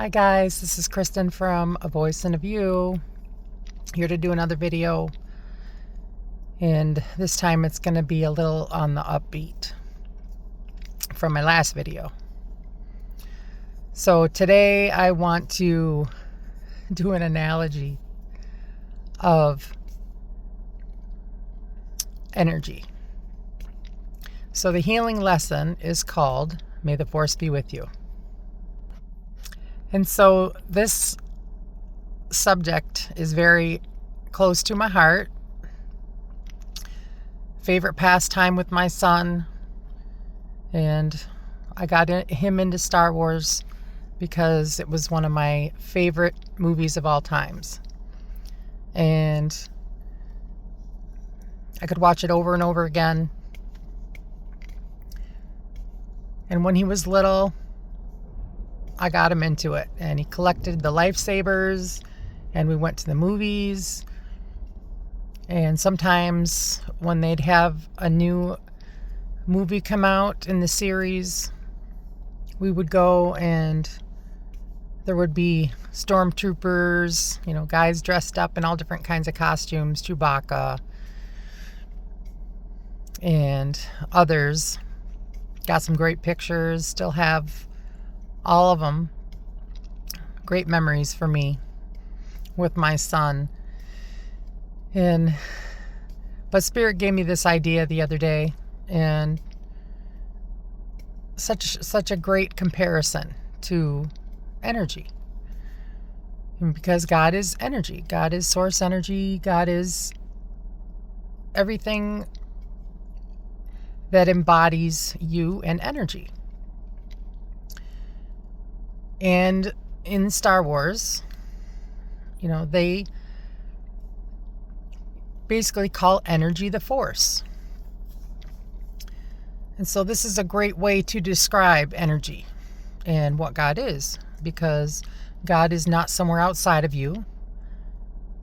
Hi guys, this is Kristen from A Voice and a View, here to do another video, and this time it's going to be a little on the upbeat from my last video. So today I want to do an analogy of energy. So the healing lesson is called May the Force Be With You. And so this subject is very close to my heart. Favorite pastime with my son. And I got him into Star Wars because it was one of my favorite movies of all times. And I could watch it over and over again. And when he was little, I got him into it, and he collected the lightsabers, and we went to the movies. And sometimes when they'd have a new movie come out in the series, we would go and there would be stormtroopers, guys dressed up in all different kinds of costumes, Chewbacca and others. Got some great pictures, still have all of them. Great memories for me with my son. But Spirit gave me this idea the other day, and such a great comparison to energy. And because God is energy, God is source energy, God is everything that embodies you and energy. And in Star Wars, they basically call energy the Force. And so this is a great way to describe energy and what God is, because God is not somewhere outside of you.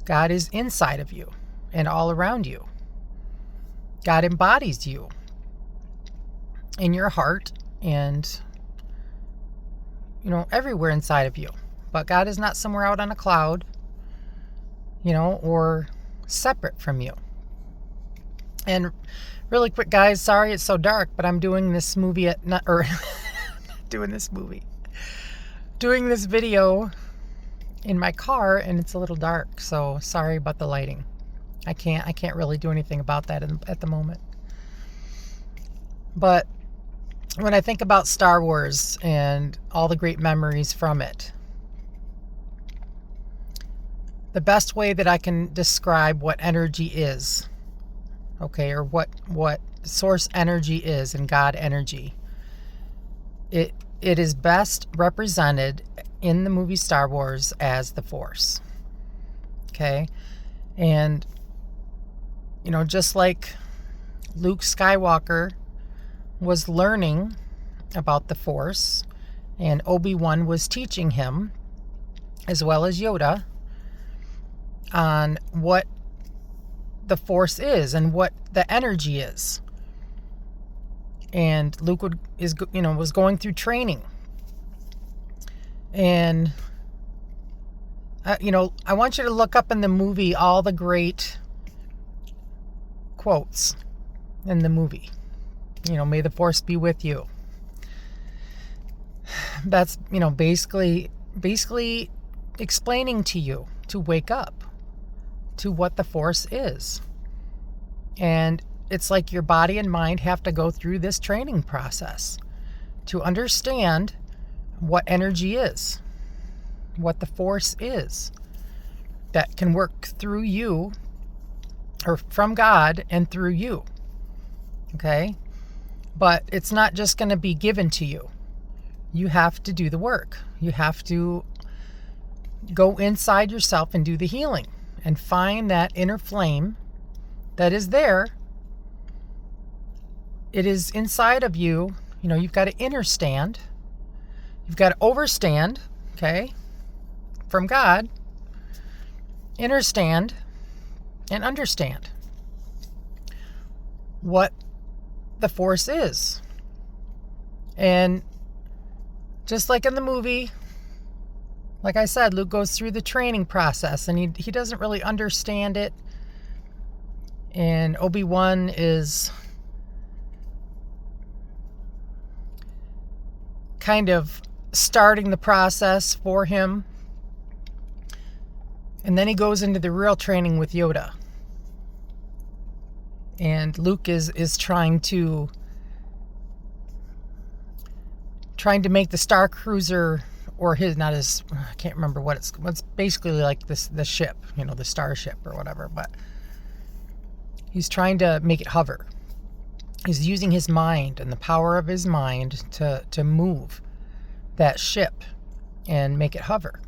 God is inside of you and all around you. God embodies you in your heart and everywhere inside of you. But God is not somewhere out on a cloud, or separate from you. And really quick, guys, sorry it's so dark, but I'm doing this movie doing this video in my car, and it's a little dark, so sorry about the lighting. I can't really do anything about that at the moment. But when I think about Star Wars and all the great memories from it, the best way that I can describe what energy is, or what source energy is and God energy, it is best represented in the movie Star Wars as the Force. Okay? And, just like Luke Skywalker was learning about the Force, and Obi-Wan was teaching him, as well as Yoda, on what the Force is and what the energy is. And Luke was going through training. And I want you to look up in the movie all the great quotes in the movie. May the Force be with you. That's, basically explaining to you to wake up to what the Force is. And it's like your body and mind have to go through this training process to understand what energy is, what the Force is, that can work through you, or from God and through you. Okay? But it's not just going to be given to you. You have to do the work. You have to go inside yourself and do the healing and find that inner flame that is there. It is inside of you. You've got to understand. You've got to overstand, from God. Understand and understand what the Force is. And just like in the movie, Like I said, Luke goes through the training process and he doesn't really understand it. And Obi-Wan is kind of starting the process for him. And then he goes into the real training with Yoda. And Luke is trying to make the Star Cruiser, or I can't remember what it's basically like the ship, the starship or whatever, but he's trying to make it hover. He's using his mind and the power of his mind to move that ship and make it hover.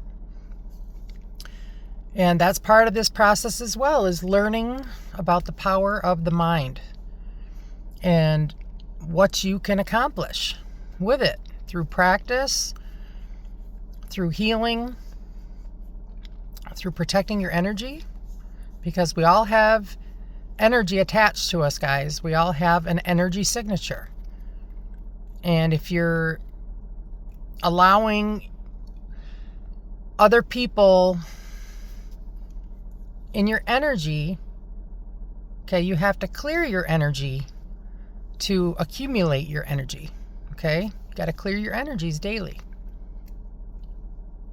And that's part of this process as well, is learning about the power of the mind and what you can accomplish with it through practice, through healing, through protecting your energy, because we all have energy attached to us, guys. We all have an energy signature. And if you're allowing other people in your energy, okay, you have to clear your energy to accumulate your energy, okay? You got to clear your energies daily.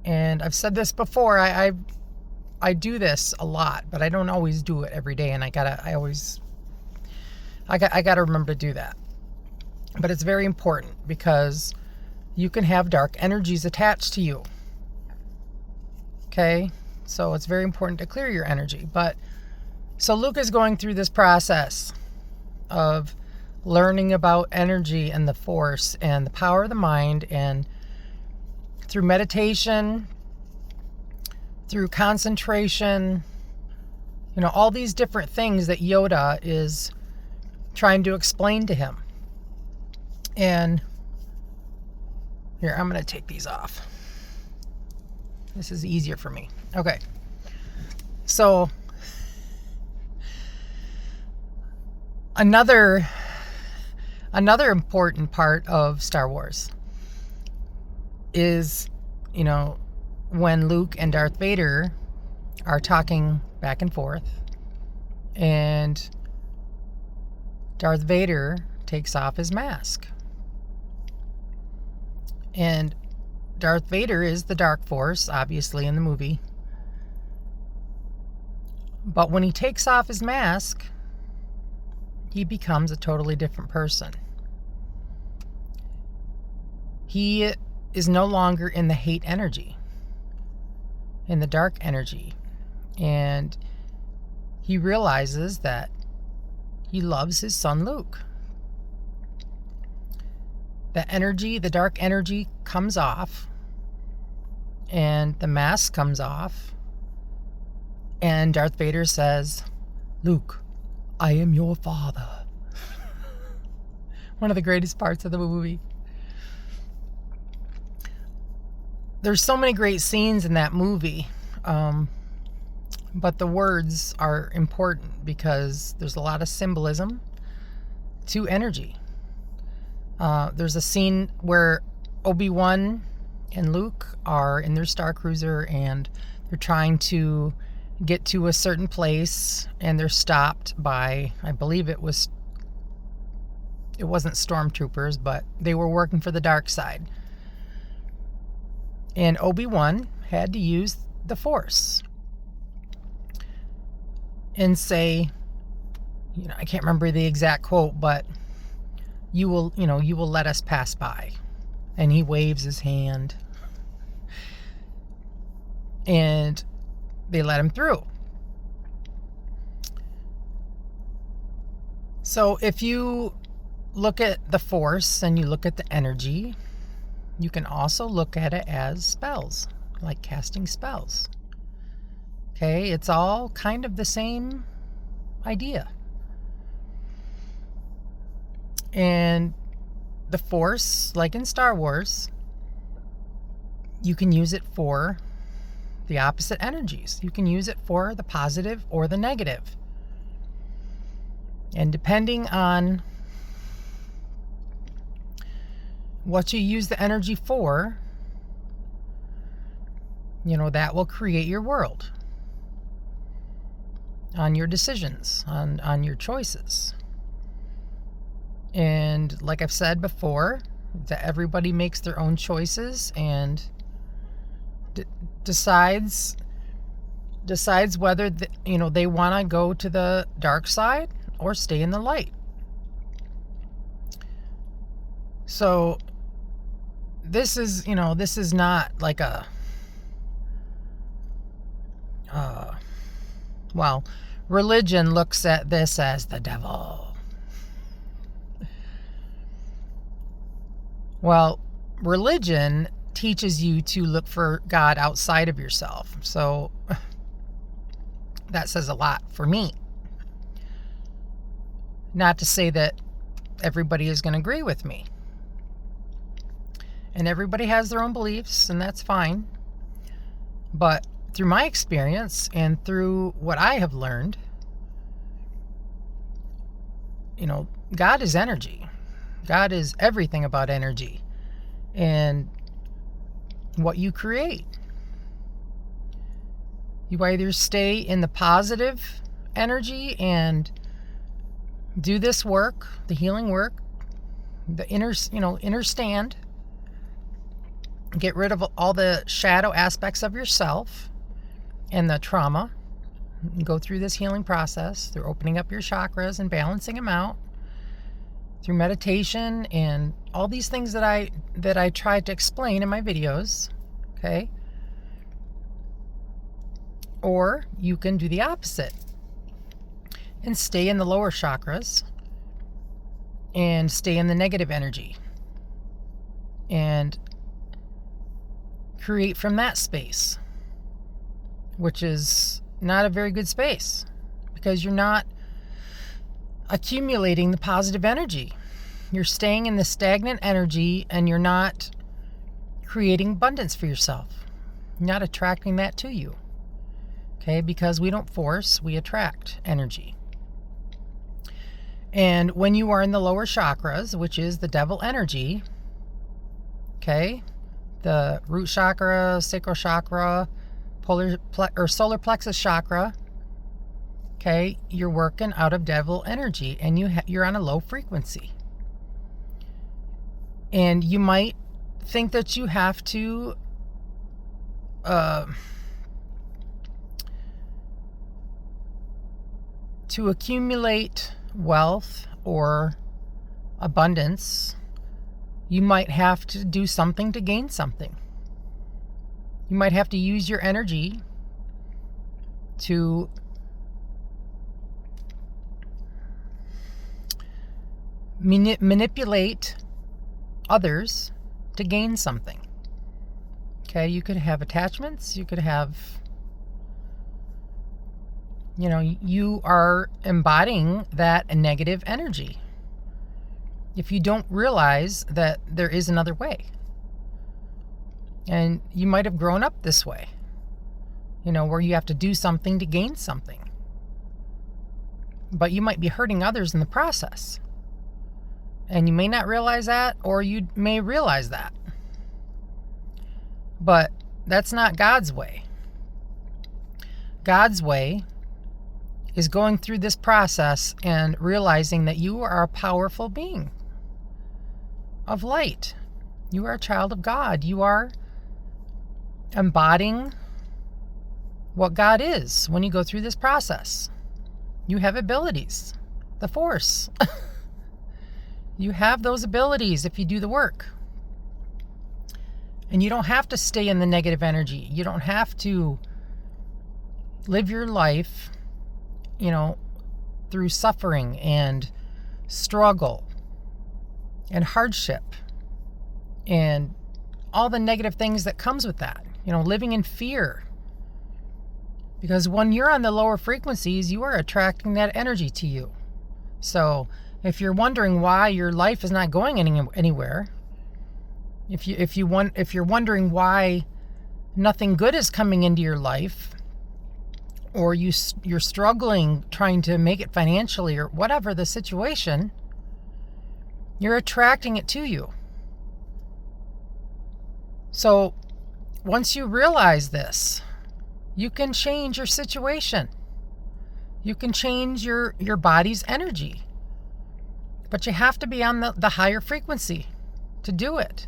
And I've said this before, I do this a lot, but I don't always do it every day, and I gotta remember to do that. But it's very important, because you can have dark energies attached to you. Okay? So it's very important to clear your energy. But so Luke is going through this process of learning about energy and the Force and the power of the mind, and through meditation, through concentration, all these different things that Yoda is trying to explain to him. And here, I'm going to take these off. This is easier for me. Okay. So another important part of Star Wars is, when Luke and Darth Vader are talking back and forth, and Darth Vader takes off his mask. And Darth Vader is the Dark Force, obviously, in the movie. But when he takes off his mask, he becomes a totally different person. He is no longer in the hate energy, in the dark energy. And he realizes that he loves his son Luke. The energy, the dark energy, comes off, and the mask comes off, and Darth Vader says, "Luke, I am your father." One of the greatest parts of the movie. There's so many great scenes in that movie, but the words are important, because there's a lot of symbolism to energy. There's a scene where Obi-Wan and Luke are in their Star Cruiser, and they're trying to get to a certain place, and they're stopped by, I believe it wasn't stormtroopers, but they were working for the dark side. And Obi-Wan had to use the Force and say, I can't remember the exact quote, but you will let us pass by. And he waves his hand, and they let him through. So if you look at the Force and you look at the energy, you can also look at it as spells, like casting spells. Okay, it's all kind of the same idea. And the Force, like in Star Wars, you can use it for the opposite energies. You can use it for the positive or the negative. And depending on what you use the energy for, that will create your world on your decisions, on your choices. And like I've said before, that everybody makes their own choices and decides whether they want to go to the dark side or stay in the light. So this is not like a religion looks at this as the devil. Well, religion teaches you to look for God outside of yourself. So that says a lot for me. Not to say that everybody is going to agree with me. And everybody has their own beliefs, and that's fine. But through my experience and through what I have learned, God is energy. God is everything about energy and what you create. You either stay in the positive energy and do this work, the healing work, the inner stand, get rid of all the shadow aspects of yourself and the trauma. Go through this healing process through opening up your chakras and balancing them out, through meditation and all these things that I tried to explain in my videos, okay? Or you can do the opposite and stay in the lower chakras and stay in the negative energy and create from that space, which is not a very good space because you're not accumulating the positive energy. You're staying in the stagnant energy and you're not creating abundance for yourself. You're not attracting that to you. Okay, because we don't force, we attract energy. And when you are in the lower chakras, which is the devil energy, okay, the root chakra, sacral chakra, solar plexus chakra, okay, you're working out of devil energy and you're on a low frequency. And you might think that you have to accumulate wealth or abundance. You might have to do something to gain something. You might have to use your energy to manipulate others to gain something. Okay, you could have attachments, you could have, you are embodying that negative energy. If you don't realize that there is another way. And you might have grown up this way, where you have to do something to gain something. But you might be hurting others in the process. And you may not realize that, or you may realize that. But that's not God's way. God's way is going through this process and realizing that you are a powerful being of light. You are a child of God. You are embodying what God is when you go through this process. You have abilities, the Force. You have those abilities if you do the work. And you don't have to stay in the negative energy. You don't have to live your life, through suffering and struggle and hardship and all the negative things that comes with that. Living in fear. Because when you're on the lower frequencies, you are attracting that energy to you. So if you're wondering why your life is not going anywhere, if you're wondering why nothing good is coming into your life, or you're struggling trying to make it financially, or whatever the situation, you're attracting it to you. So once you realize this, you can change your situation. You can change your body's energy. But you have to be on the higher frequency to do it.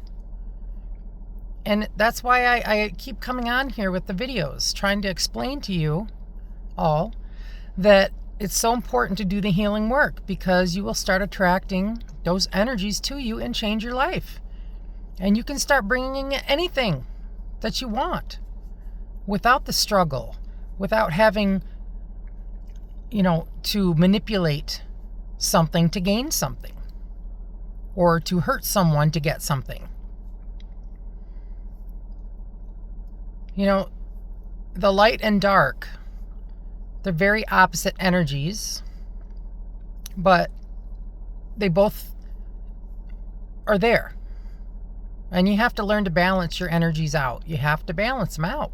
And that's why I keep coming on here with the videos, trying to explain to you all that it's so important to do the healing work, because you will start attracting those energies to you and change your life. And you can start bringing anything that you want without the struggle, without having, to manipulate something to gain something, or to hurt someone to get something. The light and dark, they're very opposite energies, but they both are there. And you have to learn to balance your energies out. You have to balance them out.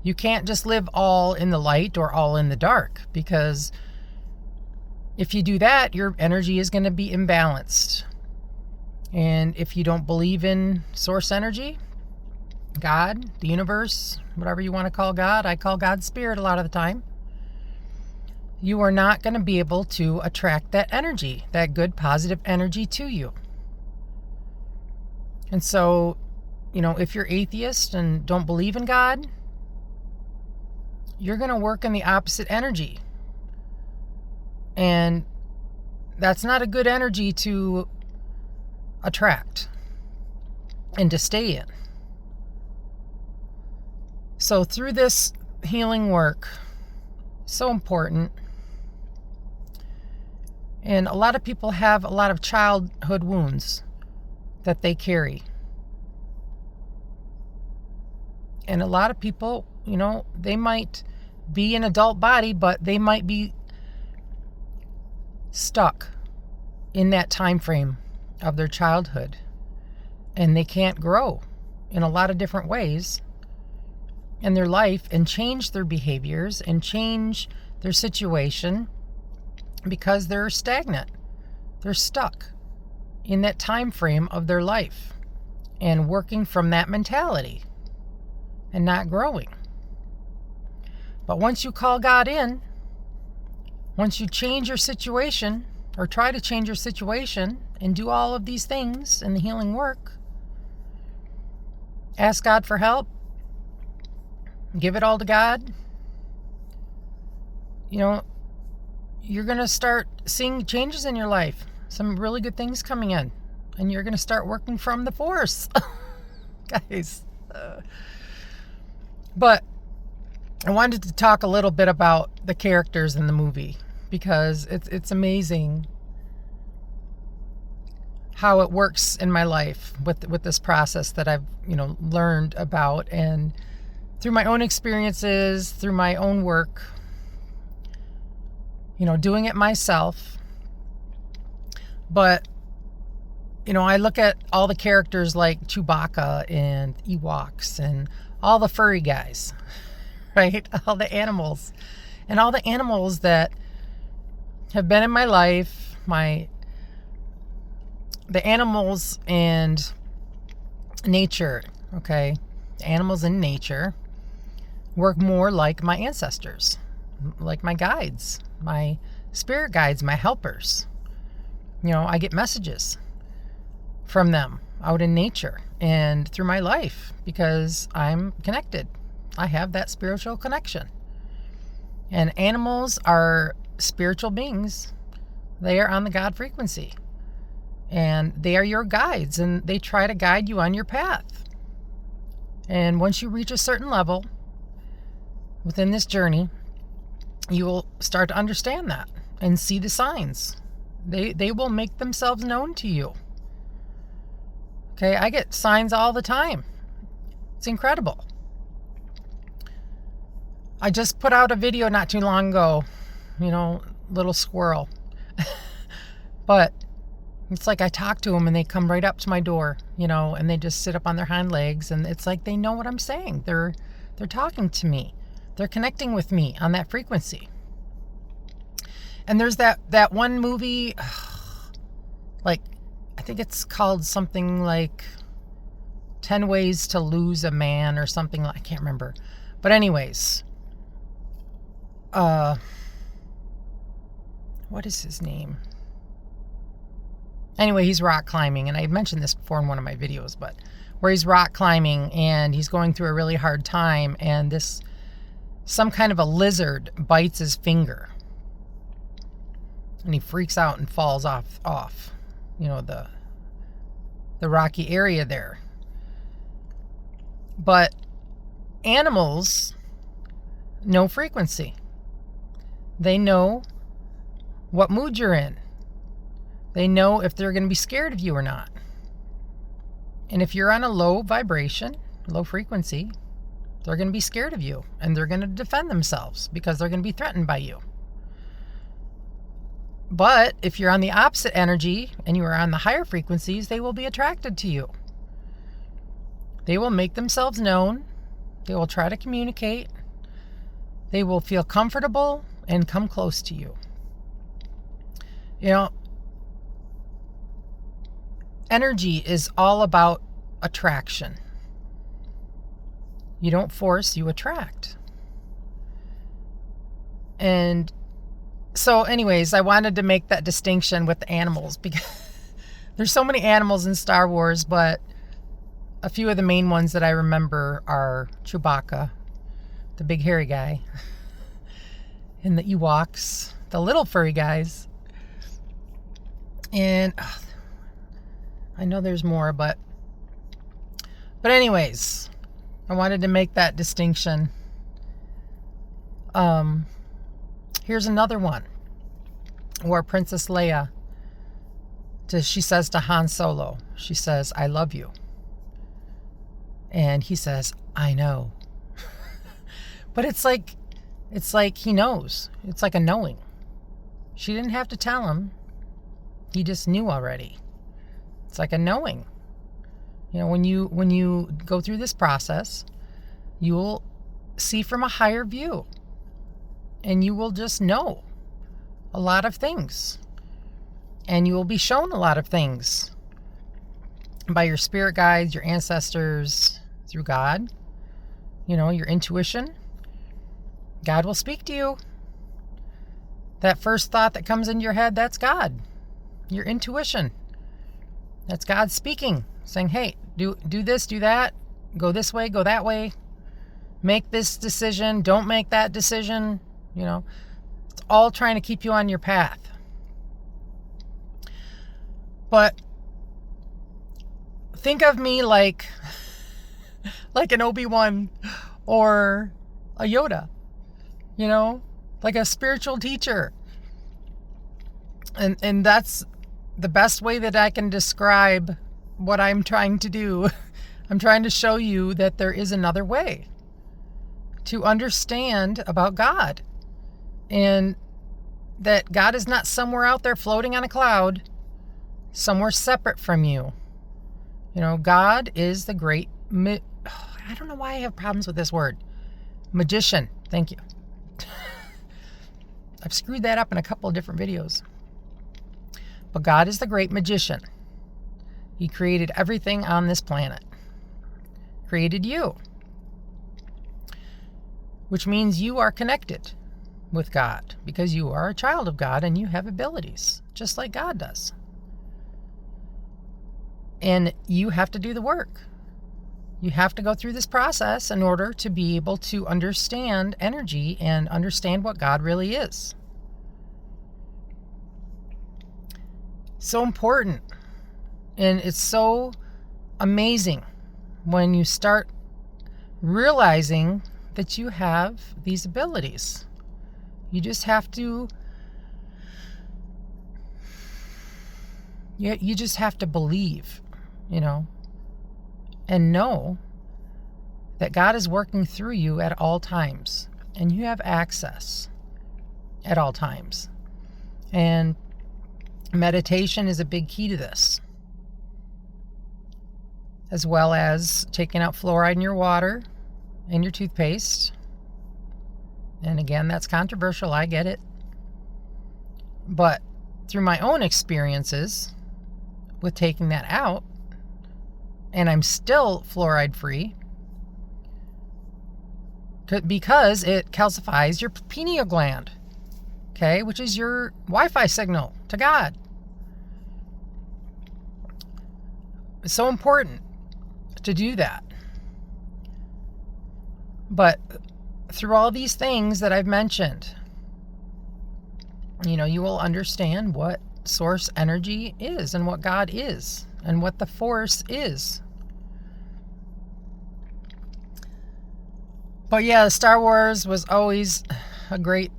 You can't just live all in the light or all in the dark, because if you do that, your energy is going to be imbalanced. And if you don't believe in source energy, God, the universe, whatever you want to call God, I call God spirit a lot of the time, you are not going to be able to attract that energy, that good, positive energy to you. And so, if you're atheist and don't believe in God, you're going to work in the opposite energy. And that's not a good energy to attract and to stay in. So through this healing work, so important. And a lot of people have a lot of childhood wounds that they carry. And a lot of people, they might be an adult body, but they might be stuck in that time frame of their childhood. And they can't grow in a lot of different ways in their life and change their behaviors and change their situation, because they're stagnant. They're stuck in that time frame of their life and working from that mentality and not growing. But once you call God in, once you change your situation or try to change your situation and do all of these things in the healing work, ask God for help, give it all to God, you're going to start seeing changes in your life. Some really good things coming in. And you're going to start working from the force. Guys. But I wanted to talk a little bit about the characters in the movie, because it's amazing how it works in my life with this process that I've learned about, and through my own experiences, through my own work, doing it myself. But I look at all the characters like Chewbacca and Ewoks and all the furry guys, right? All the animals that have been in my life, the animals and nature, okay? The animals in nature work more like my ancestors, like my guides, my spirit guides, my helpers. I get messages from them out in nature and through my life, because I'm connected. I have that spiritual connection. And animals are spiritual beings. They are on the God frequency. And they are your guides, and they try to guide you on your path. And once you reach a certain level within this journey, you will start to understand that and see the signs. They will make themselves known to you. Okay, I get signs all the time. It's incredible. I just put out a video not too long ago, little squirrel. But it's like I talk to them and they come right up to my door, and they just sit up on their hind legs, and it's like they know what I'm saying. They're talking to me. They're connecting with me on that frequency. And there's that one movie, like, I think it's called something like 10 Ways to Lose a Man or something. I can't remember. But anyways, what is his name? Anyway, he's rock climbing, and I mentioned this before in one of my videos, but where he's rock climbing and he's going through a really hard time, and some kind of a lizard bites his finger, and he freaks out and falls off, the rocky area there. But animals know frequency. They know what mood you're in. They know if they're going to be scared of you or not. And if you're on a low vibration, low frequency, they're going to be scared of you, and they're going to defend themselves because they're going to be threatened by you. But if you're on the opposite energy and you are on the higher frequencies, they will be attracted to you. They will make themselves known. They will try to communicate. They will feel comfortable and come close to you. Energy is all about attraction. You don't force, you attract. And so anyways, I wanted to make that distinction with the animals, because there's so many animals in Star Wars, but a few of the main ones that I remember are Chewbacca, the big hairy guy, and the Ewoks, the little furry guys. And I know there's more, but anyways, I wanted to make that distinction. Here's another one where Princess Leia, she says to Han Solo, she says, "I love you." And he says, "I know." But it's like he knows. It's like a knowing. She didn't have to tell him. He just knew already. It's like a knowing. When you go through this process, you will see from a higher view, and you will just know a lot of things, and you will be shown a lot of things by your spirit guides, your ancestors, through God, your intuition. God will speak to you. That first thought that comes into your head, that's God. Your intuition. That's God speaking, saying, "Hey, do this, do that, go this way, go that way, make this decision, don't make that decision." It's all trying to keep you on your path. But think of me like an Obi-Wan or a Yoda, like a spiritual teacher. And that's the best way that I can describe what I'm trying to do. I'm trying to show you that there is another way to understand about God, and that God is not somewhere out there floating on a cloud, somewhere separate from you. God is the great, I don't know why I have problems with this word. Magician. Thank you. I've screwed that up in a couple of different videos. But God is the great magician. He created everything on this planet. Created you. Which means you are connected with God, because you are a child of God and you have abilities, just like God does. And you have to do the work. You have to go through this process in order to be able to understand energy and understand what God really is. So important. And it's so amazing when you start realizing that you have these abilities. You just have to you just have to believe, and know that God is working through you at all times, and you have access at all times. And meditation is a big key to this, as well as taking out fluoride in your water and your toothpaste. And again, that's controversial, I get it. But through my own experiences with taking that out, and I'm still fluoride free because it calcifies your pineal gland, okay, which is your Wi-Fi signal to God. It's so important to do that. But through all these things that I've mentioned, you will understand what source energy is and what God is and what the force is. But yeah, Star Wars was always a great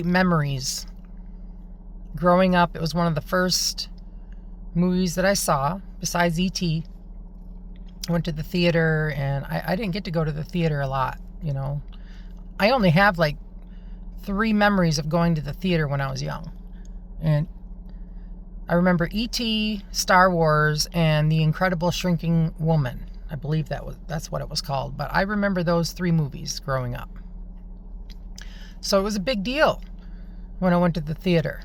memories. Growing up, it was one of the first movies that I saw, besides E.T. I went to the theater, and I didn't get to go to the theater a lot, I only have like 3 memories of going to the theater when I was young. And I remember E.T., Star Wars, and The Incredible Shrinking Woman. I believe that's what it was called. But I remember those 3 movies growing up. So it was a big deal when I went to the theater.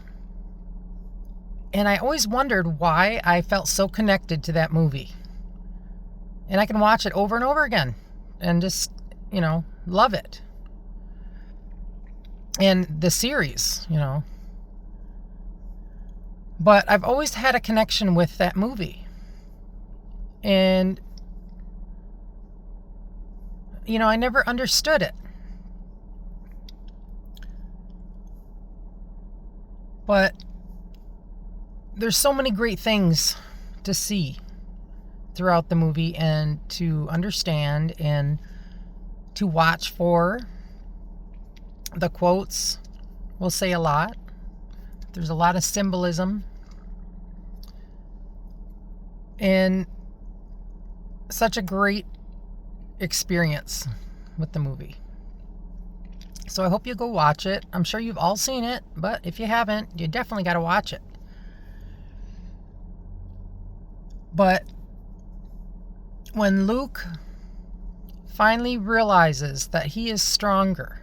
And I always wondered why I felt so connected to that movie. And I can watch it over and over again and just, love it. And the series, But I've always had a connection with that movie. And, I never understood it. But there's so many great things to see throughout the movie and to understand and to watch for. The quotes will say a lot. There's a lot of symbolism. And such a great experience with the movie. So I hope you go watch it. I'm sure you've all seen it, but if you haven't, you definitely got to watch it. But when Luke finally realizes that he is stronger,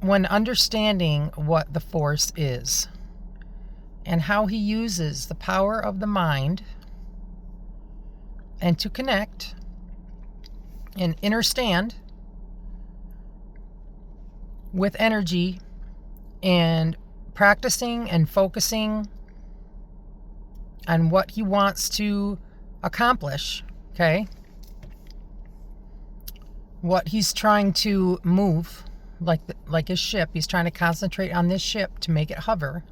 when understanding what the Force is and how he uses the power of the mind and to connect and understand with energy and practicing and focusing on what he wants to accomplish, okay? What he's trying to move, like his ship. He's trying to concentrate on this ship to make it hover.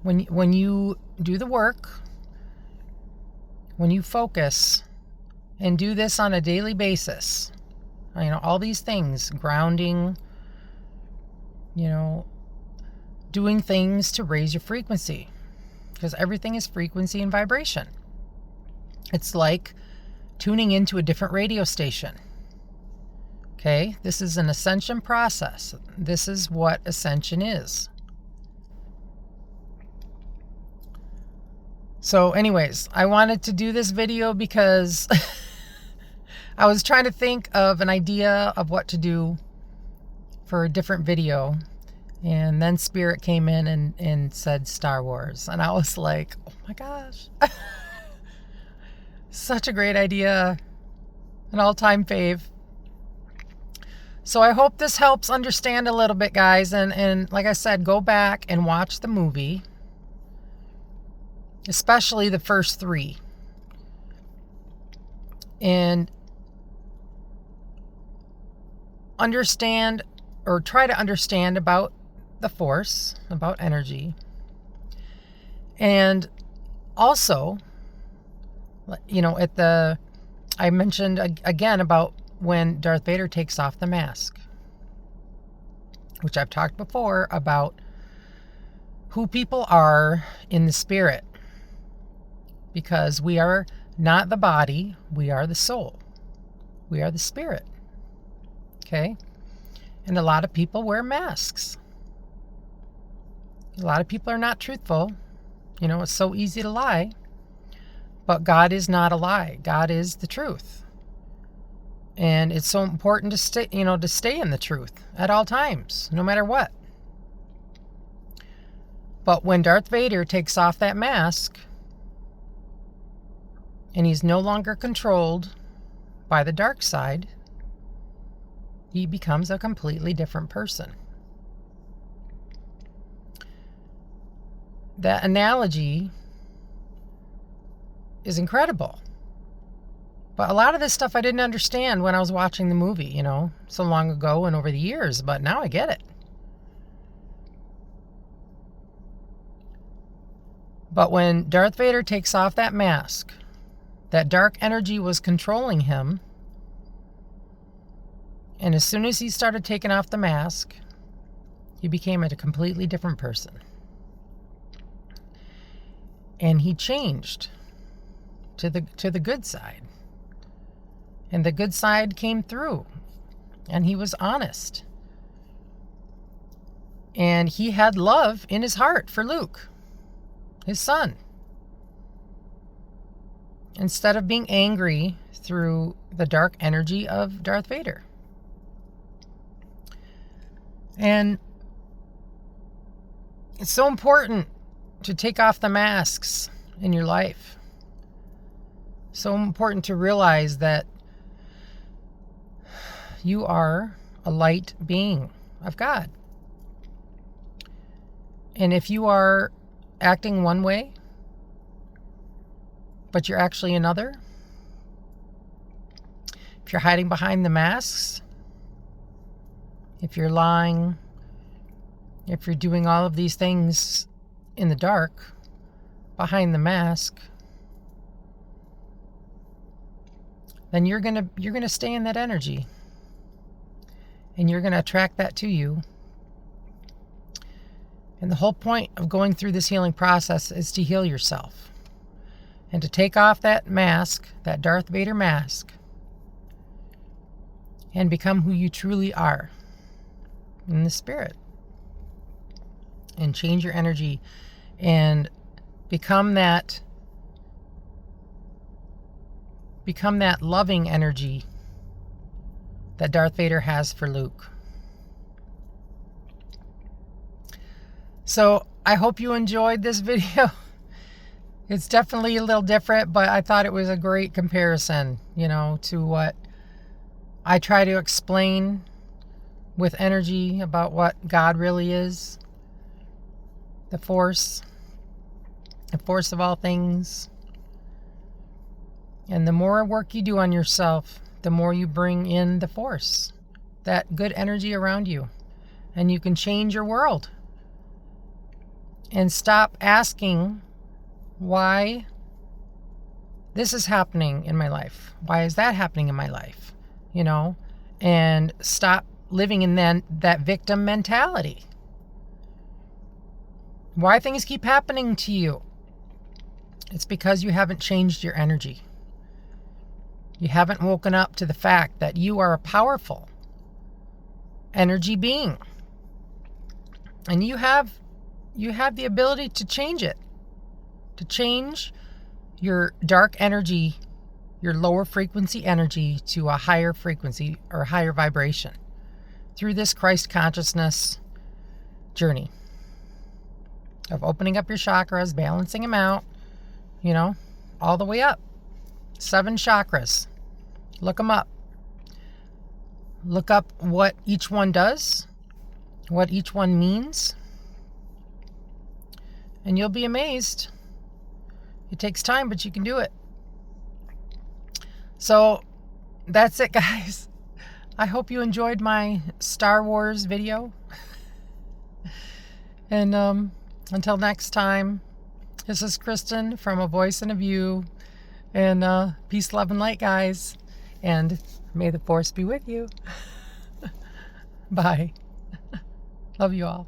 When you do the work, when you focus and do this on a daily basis, all these things, grounding, doing things to raise your frequency, because everything is frequency and vibration. It's like tuning into a different radio station. Okay, this is an ascension process. This is what ascension is. So anyways, I wanted to do this video because I was trying to think of an idea of what to do for a different video. And then Spirit came in and said Star Wars. And I was like, oh my gosh. Such a great idea. An all-time fave. So I hope this helps understand a little bit, guys. And like I said, go back and watch the movie. Especially the first 3. And understand, or try to understand about the Force, about energy. And also, I mentioned again about when Darth Vader takes off the mask, which I've talked before about who people are in the spirit, because we are not the body, we are the soul, we are the spirit. Okay? And a lot of people wear masks. A lot of people are not truthful. It's so easy to lie. But God is not a lie. God is the truth. And it's so important to stay in the truth at all times, no matter what. But when Darth Vader takes off that mask and he's no longer controlled by the dark side, he becomes a completely different person. That analogy is incredible. But a lot of this stuff I didn't understand when I was watching the movie, so long ago and over the years, but now I get it. But when Darth Vader takes off that mask, that dark energy was controlling him. And as soon as he started taking off the mask, he became a completely different person. And he changed to the good side. And the good side came through. And he was honest. And he had love in his heart for Luke, his son. Instead of being angry through the dark energy of Darth Vader. And it's so important to take off the masks in your life. So important to realize that you are a light being of God. And if you are acting one way, but you're actually another, if you're hiding behind the masks, if you're lying, if you're doing all of these things in the dark, behind the mask, then you're gonna stay in that energy. And you're gonna attract that to you. And the whole point of going through this healing process is to heal yourself. And to take off that mask, that Darth Vader mask, and become who you truly are in the spirit. And change your energy and become that loving energy that Darth Vader has for Luke. So I hope you enjoyed this video. It's definitely a little different, but I thought it was a great comparison, to what I try to explain with energy about what God really is. The force of all things. And the more work you do on yourself, the more you bring in the force, that good energy around you. And you can change your world. And stop asking why this is happening in my life. Why is that happening in my life? And stop living in that victim mentality. Why things keep happening to you? It's because you haven't changed your energy. You haven't woken up to the fact that you are a powerful energy being. And you have the ability to change it. To change your dark energy, your lower frequency energy, to a higher frequency or higher vibration through this Christ consciousness journey of opening up your chakras, balancing them out, all the way up. 7 chakras. Look them up. Look up what each one does, what each one means, and you'll be amazed. It takes time, but you can do it. So that's it, guys. I hope you enjoyed my Star Wars video. And until next time, this is Kristen from A Voice and a View. And peace, love, and light, guys. And may the force be with you. Bye. Love you all.